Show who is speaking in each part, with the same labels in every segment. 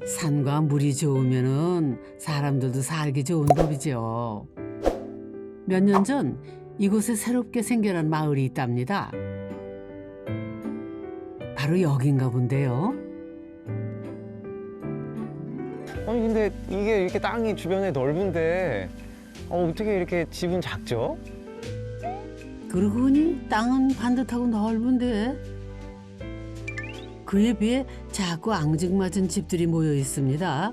Speaker 1: 산과 물이 좋으면은 사람들도 살기 좋은 법이죠. 몇 년 전 이곳에 새롭게 생겨난 마을이 있답니다. 바로 여긴가 본데요.
Speaker 2: 아니 근데 이게 이렇게 땅이 주변에 넓은데 어떻게 이렇게 집은 작죠?
Speaker 1: 그러고 보니 땅은 반듯하고 넓은데 그에 비해 작고 앙증맞은 집들이 모여 있습니다.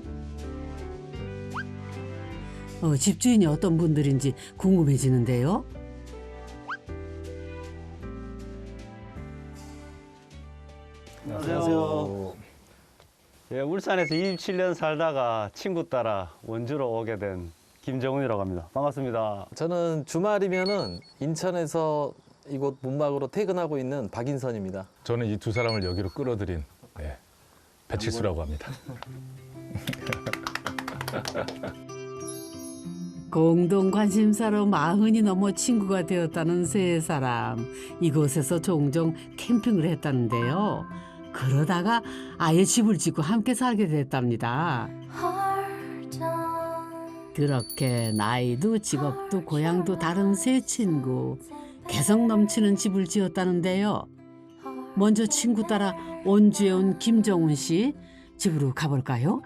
Speaker 1: 집주인이 어떤 분들인지 궁금해지는데요.
Speaker 3: 안녕하세요. 예, 울산에서 27년 살다가 친구 따라 원주로 오게 된 김정훈이라고 합니다. 반갑습니다.
Speaker 4: 저는 주말이면은 인천에서 이곳 문막으로 퇴근하고 있는 박인선입니다.
Speaker 5: 저는 이 두 사람을 여기로 끌어들인 배칠수라고 합니다.
Speaker 1: 공동 관심사로 40이 넘어 친구가 되었다는 세 사람. 이곳에서 종종 캠핑을 했다는데요. 그러다가 아예 집을 짓고 함께 살게 됐답니다. 그렇게 나이도 직업도 고향도 다른 세 친구. 개성 넘치는 집을 지었다는데요. 먼저 친구 따라 원주에 온 김정훈 씨 집으로 가볼까요?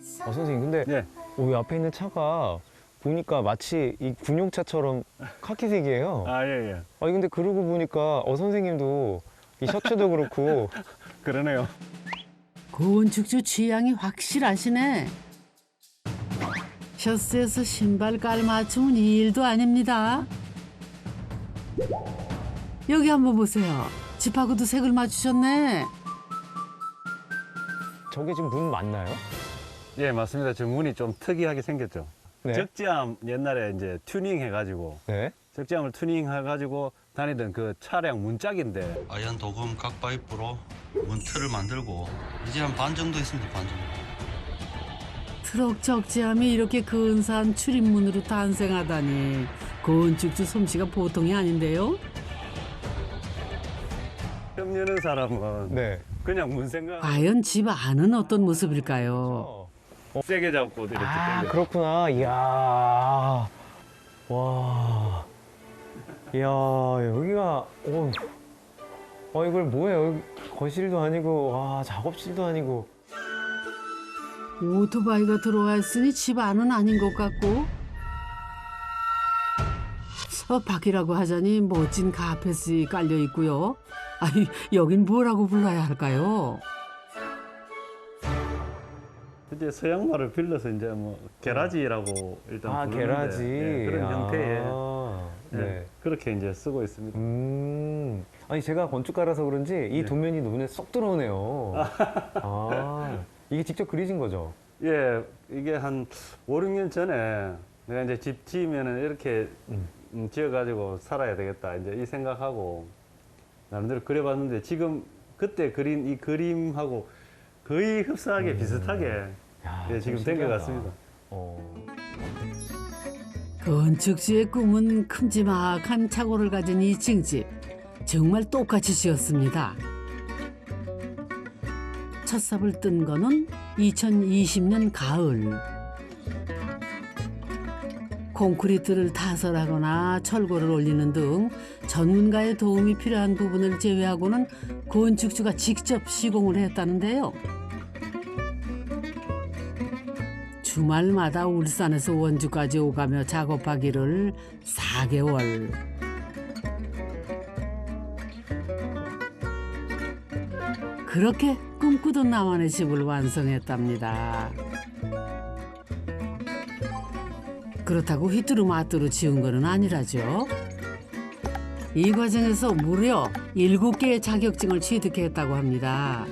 Speaker 2: 선생님 근데
Speaker 3: 네.
Speaker 2: 이 앞에 있는 차가 보니까 마치 이 군용차처럼 카키색이에요.
Speaker 3: 예, 예.
Speaker 2: 아니 근데 그러고 보니까 선생님도 이 셔츠도 그렇고
Speaker 3: 그러네요.
Speaker 1: 건축주 취향이 확실하시네. 셔츠에서 신발 깔맞춤은 일도 아닙니다. 여기 한번 보세요. 집하고도 색을 맞추셨네.
Speaker 2: 저게 지금 문 맞나요?
Speaker 3: 예, 맞습니다. 저 문이 좀 특이하게 생겼죠.
Speaker 2: 네.
Speaker 3: 적재함 옛날에 이제 튜닝 해가지고
Speaker 2: 네.
Speaker 3: 적재함을 튜닝 해가지고 다니던 그 차량 문짝인데
Speaker 6: 아연 도금 각 파이프로 문틀을 만들고 이제 한 반 정도 있습니다. 반 정도.
Speaker 1: 트럭 적재함이 이렇게 근사한 출입문으로 탄생하다니 건축주 솜씨가 보통이 아닌데요.
Speaker 3: 처음 여는 사람은
Speaker 2: 네.
Speaker 3: 그냥 문 생각
Speaker 1: 과연 집 안은 어떤 모습일까요?
Speaker 3: 세게 잡고 이렇게 당겨.
Speaker 2: 그렇구나. 이야. 와. 이야, 여기가 이걸 뭐예요? 여기 거실도 아니고 작업실도 아니고.
Speaker 1: 오토바이가 들어와 있으니 집 안은 아닌 것 같고 밖이라고 하자니 멋진 카펫이 깔려 있고요. 아니 여긴 뭐라고 불러야 할까요?
Speaker 3: 이제 서양말을 빌려서 이제 뭐 게라지라고 일단 부르는데
Speaker 2: 게라지.
Speaker 3: 예, 그런 형태의
Speaker 2: 네.
Speaker 3: 예, 그렇게 이제 쓰고 있습니다.
Speaker 2: 아니 제가 건축가라서 그런지 이 도면이 눈에 쏙 들어오네요. 이게 직접 그리신 거죠?
Speaker 3: 예, 이게 한 5, 6년 전에 내가 이제 집 지으면은 이렇게 지어가지고 살아야 되겠다. 이제 이 생각하고 나름대로 그려봤는데 지금 그때 그린 이 그림하고 거의 흡사하게 비슷하게 예, 지금 된 것 같습니다.
Speaker 1: 건축주의 꿈은 큼지막한 차고를 가진 2층 집. 정말 똑같이 지었습니다. 첫 삽을 뜬 거는 2020년 가을. 콘크리트를 타설하거나 철골을 올리는 등 전문가의 도움이 필요한 부분을 제외하고는 건축주가 직접 시공을 했다는데요. 주말마다 울산에서 원주까지 오가며 작업하기를 4개월. 그렇게 꿈꾸던 나만의 집을 완성했답니다. 그렇다고 휘뚜루마뚜루 지은 거는 아니라죠. 이 과정에서 무려 7개의 자격증을 취득했다고 합니다.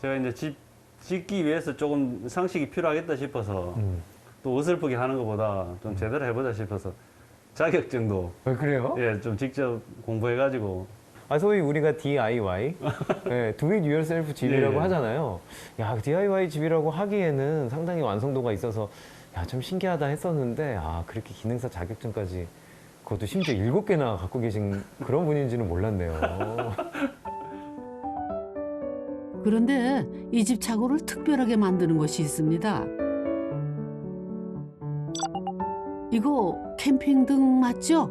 Speaker 3: 제가 이제 집 짓기 위해서 조금 상식이 필요하겠다 싶어서 또 어설프게 하는 것보다 좀 제대로 해보자 싶어서 자격증도
Speaker 2: 그래요?
Speaker 3: 예, 좀 직접 공부해가지고
Speaker 2: 소위 우리가 DIY, 네, Do It Yourself 집이라고
Speaker 3: 예.
Speaker 2: 하잖아요. 야, DIY 집이라고 하기에는 상당히 완성도가 있어서 참 신기하다 했었는데 그렇게 기능사 자격증까지 그것도 심지어 7개나 갖고 계신 그런 분인지는 몰랐네요.
Speaker 1: 그런데 이 집 차고를 특별하게 만드는 것이 있습니다. 이거 캠핑등 맞죠?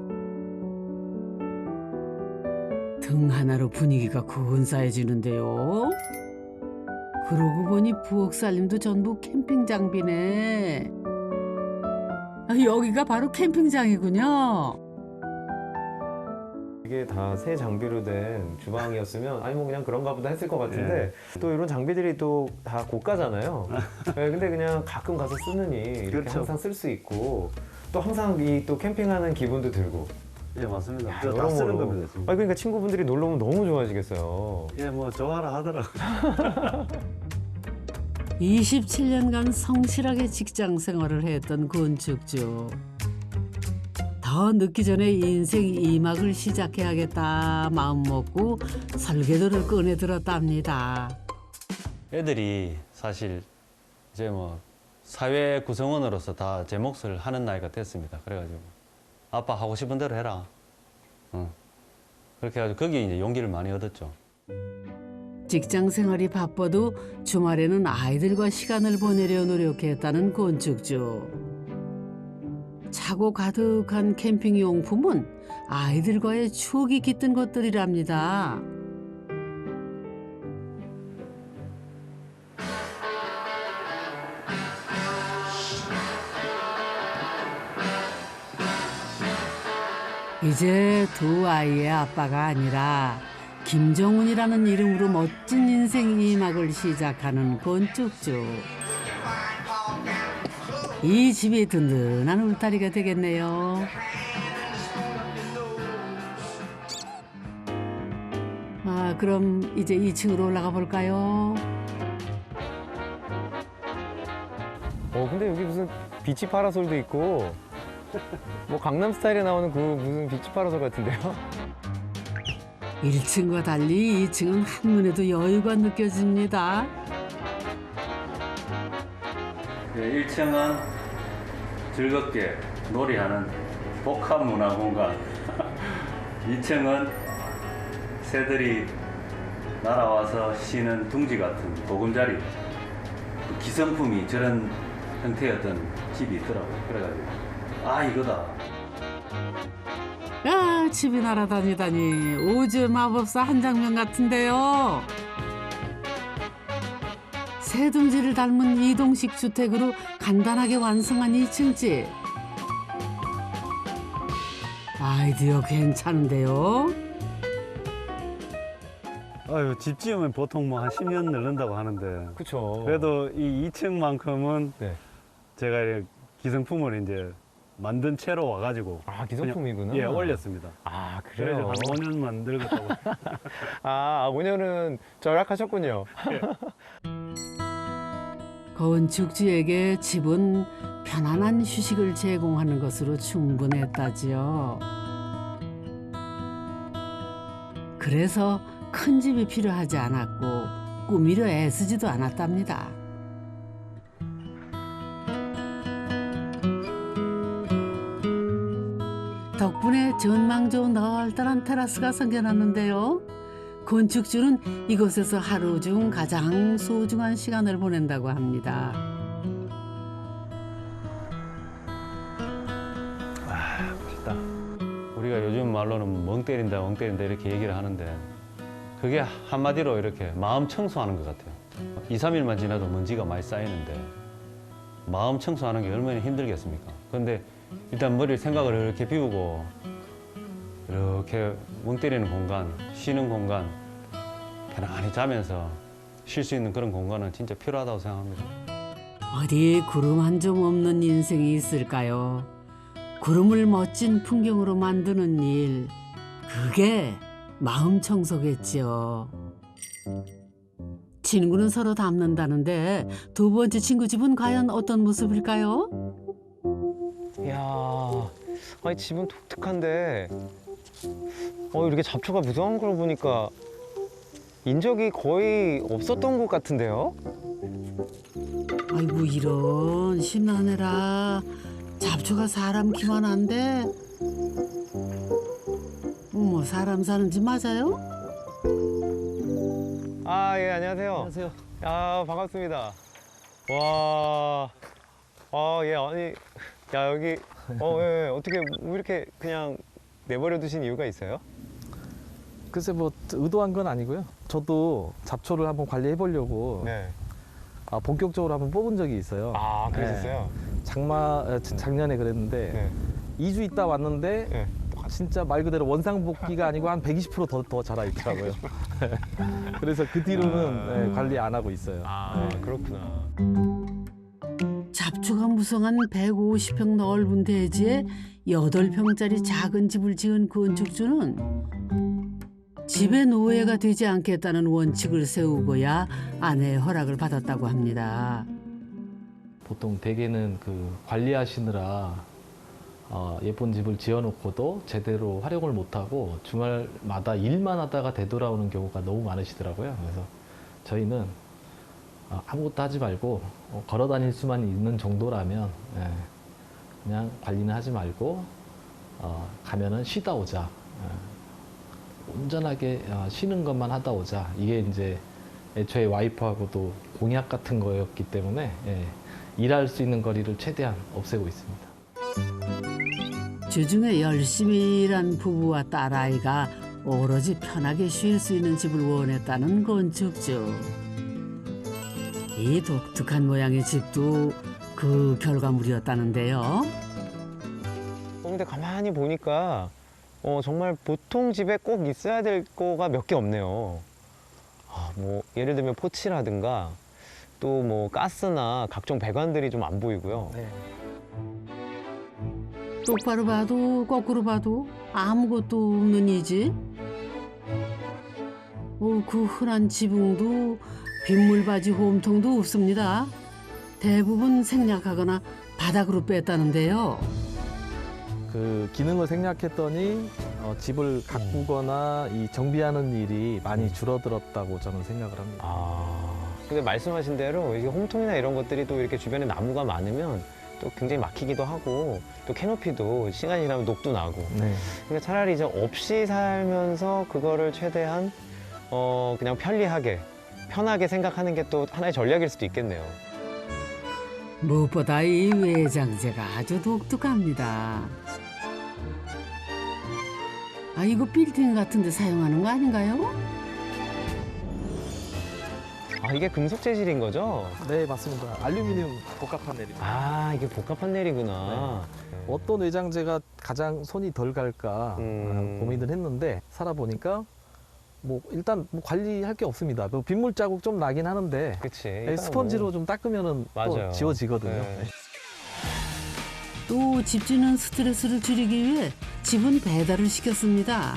Speaker 1: 등 하나로 분위기가 근사해지는데요. 그러고 보니 부엌 살림도 전부 캠핑 장비네. 여기가 바로 캠핑장이군요.
Speaker 2: 이게 다 새 장비로 된 주방이었으면 아니 뭐 그냥 그런가 보다 했을 것 같은데 또 이런 장비들이 또 다 고가잖아요. 네, 근데 그냥 가끔 가서 쓰느니 이렇게
Speaker 3: 그렇죠.
Speaker 2: 항상 쓸 수 있고 또 항상 이 또 캠핑하는 기분도 들고.
Speaker 3: 예, 맞습니다.
Speaker 2: 야,
Speaker 3: 다 쓰는
Speaker 2: 여러모로.
Speaker 3: 겁니다, 지금.
Speaker 2: 아니 그러니까 친구분들이 놀러 오면 너무 좋아하시겠어요.
Speaker 3: 예, 뭐 좋아라 하더라고요.
Speaker 1: 27년간 성실하게 직장 생활을 했던 건축주. 더 늦기 전에 인생 2막을 시작해야겠다 마음 먹고 설계도를 꺼내 들었답니다.
Speaker 6: 애들이 사실 이제 뭐 사회 구성원으로서 다 제 몫을 하는 나이가 됐습니다. 그래가지고 아빠 하고 싶은 대로 해라. 그렇게 해가지고 거기에 이제 용기를 많이 얻었죠.
Speaker 1: 직장 생활이 바빠도 주말에는 아이들과 시간을 보내려 노력했다는 건축주. 차고 가득한 캠핑 용품은 아이들과의 추억이 깃든 것들이랍니다. 이제 두 아이의 아빠가 아니라 김정훈이라는 이름으로 멋진 인생 2막을 시작하는 건축주. 이 집이 든든한 울타리가 되겠네요. 그럼 이제 2층으로 올라가 볼까요?
Speaker 2: 근데 여기 무슨 비치 파라솔도 있고 뭐 강남 스타일에 나오는 그 무슨 비치 파라솔 같은데요?
Speaker 1: 1층과 달리 2층은 한눈에도 여유가 느껴집니다.
Speaker 6: 네, 1층은 즐겁게 놀이하는 복합 문화 공간. 2층은 새들이 날아와서 쉬는 둥지 같은 보금자리. 그 기성품이 저런 형태였던 집이 있더라고요. 그래가지고 이거다.
Speaker 1: 집이 날아다니다니 오즈 마법사 한 장면 같은데요. 새 둥지를 닮은 이동식 주택으로 간단하게 완성한 2층 집. 아이디어 괜찮은데요.
Speaker 3: 아유, 집 지으면 보통 뭐 한 10년 늘는다고 하는데
Speaker 2: 그렇죠.
Speaker 3: 그래도 이 2층만큼은
Speaker 2: 네.
Speaker 3: 제가 이렇게 기성품을 이제 만든 채로 와가지고
Speaker 2: 기성품이구나.
Speaker 3: 예, 올렸습니다.
Speaker 2: 그래요.
Speaker 3: 그래서 한 5년 만들었다고.
Speaker 2: 5년은 절약하셨군요.
Speaker 1: 건축주에게 집은 편안한 휴식을 제공하는 것으로 충분했다지요. 그래서 큰 집이 필요하지 않았고 꾸미려 애쓰지도 않았답니다. 덕분에 전망 좋은 널널한 테라스가 생겨났는데요. 건축주는 이곳에서 하루 중 가장 소중한 시간을 보낸다고 합니다.
Speaker 2: 멋있다.
Speaker 6: 우리가 요즘 말로는 멍 때린다 이렇게 얘기를 하는데 그게 한마디로 이렇게 마음 청소하는 것 같아요. 2, 3일만 지나도 먼지가 많이 쌓이는데 마음 청소하는 게 얼마나 힘들겠습니까? 그런데 일단 머리를 생각을 이렇게 비우고 이렇게 멍 때리는 공간, 쉬는 공간, 편안히 자면서 쉴 수 있는 그런 공간은 진짜 필요하다고 생각합니다.
Speaker 1: 어디 구름 한 점 없는 인생이 있을까요? 구름을 멋진 풍경으로 만드는 일, 그게 마음 청소겠지요. 친구는 서로 닮는다는데 두 번째 친구 집은 과연 어떤 모습일까요?
Speaker 2: 이야, 집은 독특한데 이렇게 잡초가 무성한 걸 보니까 인적이 거의 없었던 것 같은데요?
Speaker 1: 아이고 이런 심란해라. 잡초가 사람 키만 한데 어머 사람 사는 집 맞아요?
Speaker 2: 예, 안녕하세요.
Speaker 4: 안녕하세요.
Speaker 2: 야, 반갑습니다. 와, 예, 아니, 야, 여기, 예, 어떻게 뭐 이렇게 그냥 내버려 두신 이유가 있어요?
Speaker 4: 글쎄 뭐 의도한 건 아니고요. 저도 잡초를 한번 관리해 보려고
Speaker 2: 네.
Speaker 4: 본격적으로 한번 뽑은 적이 있어요.
Speaker 2: 아, 그러셨어요?
Speaker 4: 작년에 그랬는데
Speaker 2: 네.
Speaker 4: 2주 있다 왔는데
Speaker 2: 네.
Speaker 4: 진짜 말 그대로 원상복귀가 아니고 한 120% 더 자라 있더라고요. 그래서 그 뒤로는 네, 관리 안 하고 있어요.
Speaker 2: 아, 그렇구나.
Speaker 1: 잡초가 무성한 150평 넓은 대지에 8평짜리 작은 집을 지은 건축주는 집의 노예가 되지 않겠다는 원칙을 세우고야 아내의 허락을 받았다고 합니다.
Speaker 4: 보통 대개는 그 관리하시느라 예쁜 집을 지어놓고도 제대로 활용을 못하고 주말마다 일만 하다가 되돌아오는 경우가 너무 많으시더라고요. 그래서 저희는 아무것도 하지 말고 걸어 다닐 수만 있는 정도라면 그냥 관리는 하지 말고 가면은 쉬다 오자. 온전하게 쉬는 것만 하다 오자. 이게 이제 애초에 와이프하고도 공약 같은 거였기 때문에 일할 수 있는 거리를 최대한 없애고 있습니다.
Speaker 1: 주중에 열심히 일한 부부와 딸아이가 오로지 편하게 쉴 수 있는 집을 원했다는 건축주. 이 독특한 모양의 집도 그 결과물이었다는데요.
Speaker 2: 근데 가만히 보니까 정말 보통 집에 꼭 있어야 될 거가 몇 개 없네요. 뭐 예를 들면 포치라든가 또 뭐 가스나 각종 배관들이 좀 안 보이고요.
Speaker 4: 네.
Speaker 1: 똑바로 봐도 거꾸로 봐도 아무것도 없는 이 집. 그 흔한 지붕도 빗물바지 홈통도 없습니다. 대부분 생략하거나 바닥으로 뺐다는데요.
Speaker 4: 그 기능을 생략했더니 집을 가꾸거나 이 정비하는 일이 많이 줄어들었다고 저는 생각을 합니다.
Speaker 2: 근데 말씀하신 대로 이게 홈통이나 이런 것들이 또 이렇게 주변에 나무가 많으면 또 굉장히 막히기도 하고 또 캐노피도 시간이 지나면 녹도 나고.
Speaker 4: 네.
Speaker 2: 그러니까 차라리 이제 없이 살면서 그거를 최대한 그냥 편리하게 편하게 생각하는 게 또 하나의 전략일 수도 있겠네요.
Speaker 1: 무엇보다 이 외장재가 아주 독특합니다. 이거 빌딩 같은 데 사용하는 거 아닌가요?
Speaker 2: 이게 금속 재질인 거죠?
Speaker 4: 네, 맞습니다. 알루미늄 복합 판넬입니다.
Speaker 2: 이게 복합 판넬이구나.
Speaker 4: 어떤 외장재가 가장 손이 덜 갈까 고민을 했는데 살아보니까 뭐 일단 뭐 관리할 게 없습니다. 그 빗물 자국 좀 나긴 하는데
Speaker 2: 그치.
Speaker 4: 스펀지로 좀 닦으면은 또
Speaker 2: 맞아요.
Speaker 4: 지워지거든요.
Speaker 2: 네.
Speaker 1: 또 집주는 스트레스를 줄이기 위해 집은 배달을 시켰습니다.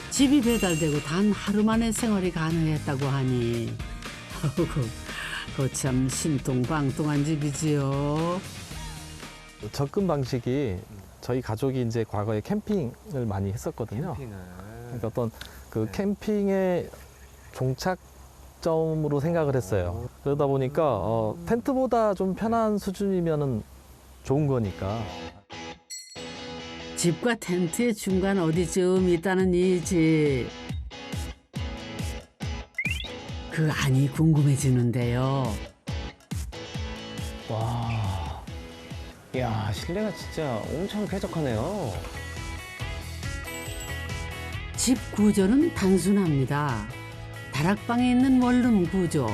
Speaker 1: 집이 배달되고 단 하루 만에 생활이 가능했다고 하니 참 신통방통한 집이지요.
Speaker 4: 접근 방식이 저희 가족이 이제 과거에 캠핑을 많이 했었거든요. 그러니까 어떤 그 캠핑의 종착점으로 생각을 했어요. 그러다 보니까 텐트보다 좀 편한 수준이면은 좋은 거니까.
Speaker 1: 집과 텐트의 중간 어디쯤 있다는 이 집. 그 안이 궁금해지는데요.
Speaker 2: 와. 이야, 실내가 진짜 엄청 쾌적하네요.
Speaker 1: 집 구조는 단순합니다. 다락방에 있는 원룸 구조.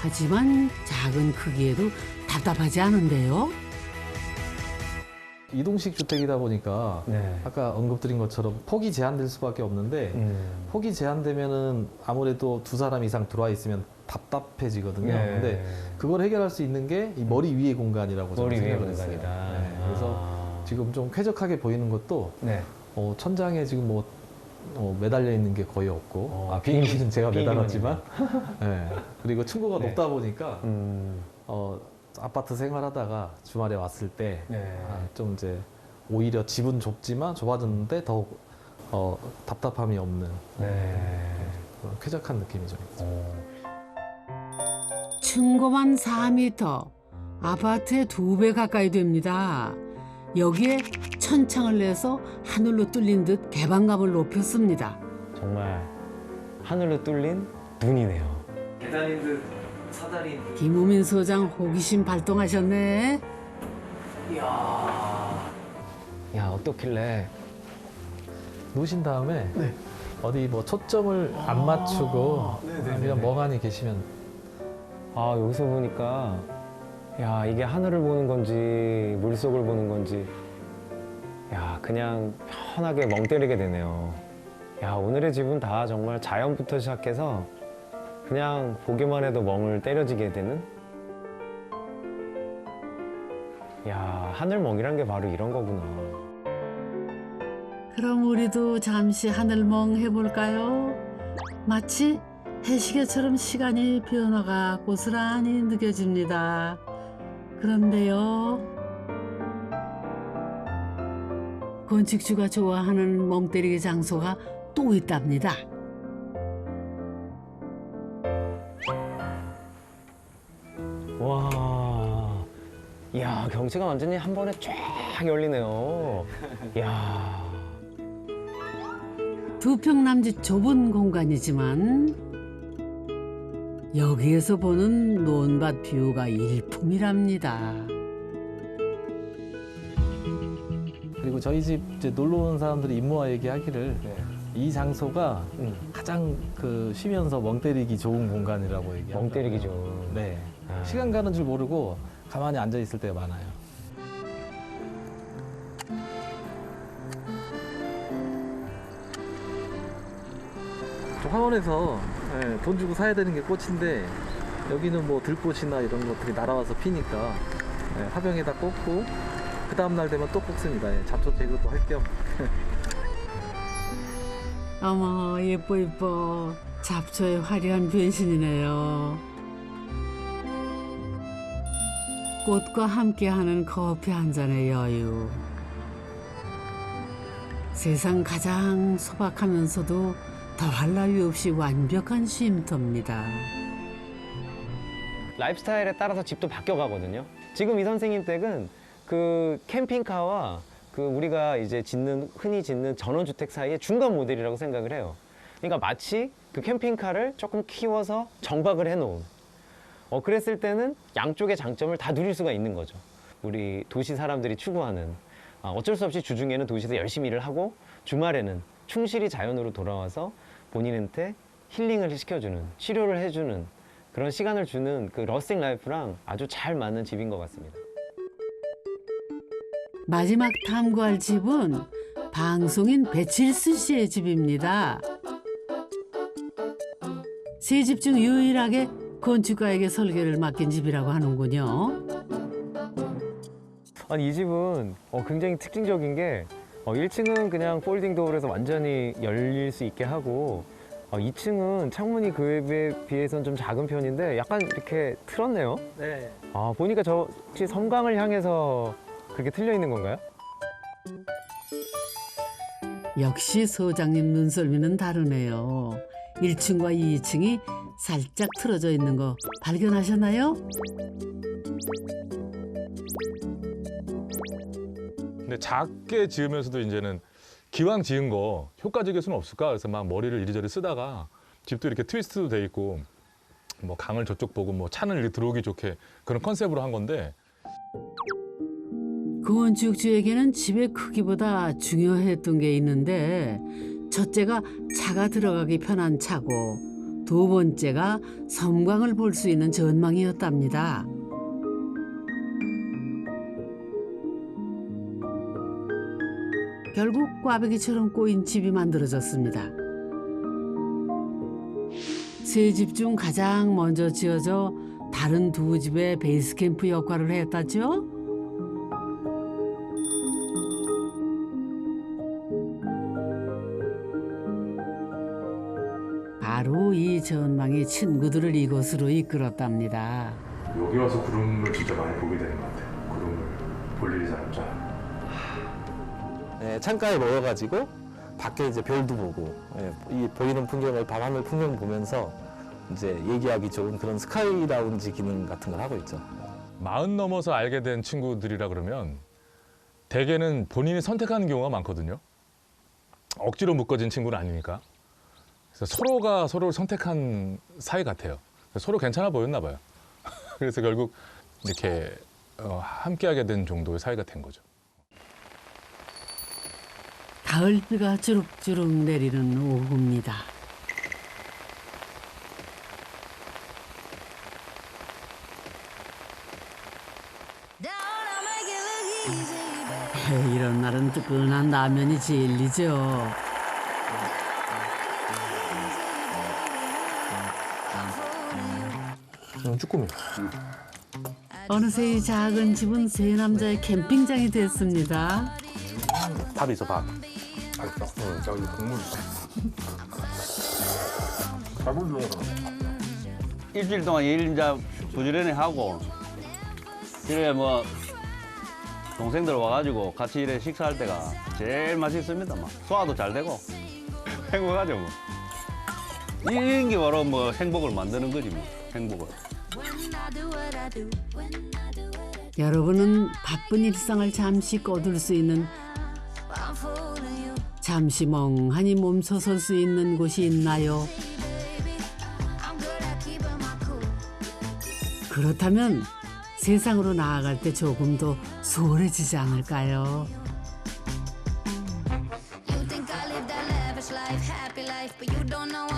Speaker 1: 하지만 작은 크기에도 답답하지 않은데요.
Speaker 4: 이동식 주택이다 보니까
Speaker 2: 네.
Speaker 4: 아까 언급드린 것처럼 폭이 제한될 수밖에 없는데 폭이 제한되면은 아무래도 두 사람 이상 들어와 있으면 답답해지거든요.
Speaker 2: 네.
Speaker 4: 근데 그걸 해결할 수 있는 게 이 머리 위의 공간이라고 저는
Speaker 2: 머리 위의
Speaker 4: 생각을 했어요.
Speaker 2: 공간이다.
Speaker 4: 네, 그래서 지금 좀 쾌적하게 보이는 것도
Speaker 2: 네.
Speaker 4: 천장에 지금 뭐 매달려 있는 게 거의 없고 비행기는 제가
Speaker 2: 비행기는
Speaker 4: 매달았지만 네. 그리고 층고가
Speaker 2: 네.
Speaker 4: 높다 보니까
Speaker 2: 음.
Speaker 4: 아파트 생활하다가 주말에 왔을 때
Speaker 2: 네.
Speaker 4: 좀 이제 오히려 집은 좁지만 좁아졌는데 더 답답함이 없는
Speaker 2: 네.
Speaker 4: 그런 쾌적한 느낌이 좀 있어요.
Speaker 1: 층고만 4m, 아파트의 2배 가까이 됩니다. 여기에 천창을 내서 하늘로 뚫린 듯 개방감을 높였습니다.
Speaker 2: 정말 하늘로 뚫린 눈이네요.
Speaker 7: 계단인 듯 사다리.
Speaker 1: 김우민 소장 호기심 발동하셨네.
Speaker 2: 야, 어떻길래?
Speaker 4: 놓으신 다음에 어디 뭐 초점을 안 맞추고 그냥 멍하니 계시면
Speaker 2: 아, 여기서 보니까 야, 이게 하늘을 보는 건지 물속을 보는 건지 야, 그냥 편하게 멍 때리게 되네요. 야, 오늘의 집은 다 정말 자연부터 시작해서 그냥 보기만 해도 멍을 때려지게 되는? 야, 하늘멍이란 게 바로 이런 거구나.
Speaker 1: 그럼 우리도 잠시 하늘멍 해볼까요? 마치 해시계처럼 시간이 변화가 고스란히 느껴집니다. 그런데요. 건축주가 좋아하는 멍 때리기 장소가 또 있답니다.
Speaker 2: 와, 이야, 경치가 완전히 한 번에 쫙 열리네요. 이야.
Speaker 1: 두 평 남짓 좁은 공간이지만 여기에서 보는 논밭 뷰가 일품이랍니다.
Speaker 4: 그리고 저희 집 이제 놀러 오는 사람들이 임모와 얘기하기를 이 장소가 가장 그 쉬면서 멍 때리기 좋은 공간이라고 얘기해요.
Speaker 2: 멍 때리기 좋은.
Speaker 4: 네.
Speaker 2: 아.
Speaker 4: 시간 가는 줄 모르고 가만히 앉아 있을 때가 많아요. 화원에서 돈 주고 사야 되는 게 꽃인데 여기는 뭐 들꽃이나 이런 것들이 날아와서 피니까 화병에다 꽂고 그 다음 날 되면 또 꽂습니다. 잡초 제거도 할 겸.
Speaker 1: 어머, 예뻐 예뻐. 잡초의 화려한 변신이네요. 꽃과 함께하는 커피 한 잔의 여유. 세상 가장 소박하면서도 더할 나위 없이 완벽한 쉼터입니다.
Speaker 2: 라이프스타일에 따라서 집도 바뀌어가거든요. 지금 이 선생님 댁은 그 캠핑카와 그 우리가 이제 흔히 짓는 전원주택 사이의 중간 모델이라고 생각을 해요. 그러니까 마치 그 캠핑카를 조금 키워서 정박을 해놓은. 그랬을 때는 양쪽의 장점을 다 누릴 수가 있는 거죠. 우리 도시 사람들이 추구하는. 어쩔 수 없이 주중에는 도시에서 열심히 일을 하고 주말에는 충실히 자연으로 돌아와서 본인한테 힐링을 시켜주는, 치료를 해주는 그런 시간을 주는 그 러스팅 라이프랑 아주 잘 맞는 집인 것 같습니다.
Speaker 1: 마지막 탐구할 집은 방송인 배칠수 씨의 집입니다. 세 집 중 유일하게 건축가에게 설계를 맡긴 집이라고 하는군요.
Speaker 2: 아니, 이 집은 굉장히 특징적인 게 1층은 그냥 폴딩 도어에서 완전히 열릴 수 있게 하고 2층은 창문이 그에 비해서는 좀 작은 편인데 약간 이렇게 틀었네요.
Speaker 4: 네.
Speaker 2: 보니까 저 혹시 섬광을 향해서 그렇게 틀려 있는 건가요?
Speaker 1: 역시 소장님 눈썰미는 다르네요. 1층과 2층이 살짝 틀어져 있는 거 발견하셨나요?
Speaker 5: 근데 작게 지으면서도 이제는 기왕 지은 거 효과적일 수는 없을까? 그래서 막 머리를 이리저리 쓰다가 집도 이렇게 트위스트도 돼 있고 뭐 강을 저쪽 보고 뭐 차는 이렇게 들어오기 좋게 그런 컨셉으로 한 건데
Speaker 1: 건축주에게는 집의 크기보다 중요했던 게 있는데 첫째가 차가 들어가기 편한 차고 두 번째가 섬광을 볼 수 있는 전망이었답니다. 결국 꽈배기처럼 꼬인 집이 만들어졌습니다. 세 집 중 가장 먼저 지어져 다른 두 집의 베이스 캠프 역할을 했다죠. 바로 이 전망이 친구들을 이곳으로 이끌었답니다.
Speaker 8: 여기 와서 구름을 진짜 많이 보게 되는 것 같아요. 구름을 볼 일이 잘 없죠.
Speaker 4: 창가에 모여가지고 밖에 이제 별도 보고 이 보이는 풍경을 밤하늘 풍경 보면서 이제 얘기하기 좋은 그런 스카이 라운지 기능 같은 걸 하고 있죠.
Speaker 5: 40 넘어서 알게 된 친구들이라 그러면 대개는 본인이 선택하는 경우가 많거든요. 억지로 묶어진 친구는 아니니까. 그래서 서로가 서로를 선택한 사이 같아요. 서로 괜찮아 보였나 봐요. 그래서 결국 이렇게 함께하게 된 정도의 사이가 된 거죠.
Speaker 1: 가을비가 주룩주룩 내리는 오후입니다. 이런 날은 뜨끈한 라면이 진리죠.
Speaker 5: 쭈꾸미.
Speaker 1: 어느새 이 작은 집은 세 남자의 캠핑장이 됐습니다.
Speaker 5: 밥 있어, 밥.
Speaker 8: 맛있다. 응, 저기 국물 있어. 밥을 좋아하잖아.
Speaker 3: 일주일 동안 일 이제 부지런히 하고 이래 뭐 동생들 와가지고 같이 이래 식사할 때가 제일 맛있습니다. 막 소화도 잘 되고 행복하죠 뭐. 이런 게 바로 뭐 행복을 만드는 거지 뭐 행복을.
Speaker 1: 여러분은 바쁜 일상을 잠시 꺼둘 수 있는, 잠시 멍하니 멈춰설 수 있는 곳이 있나요? 그렇다면 세상으로 나아갈 때 조금 더 수월해지지 않을까요?
Speaker 9: You think I live that lavish life, happy life, but you don't know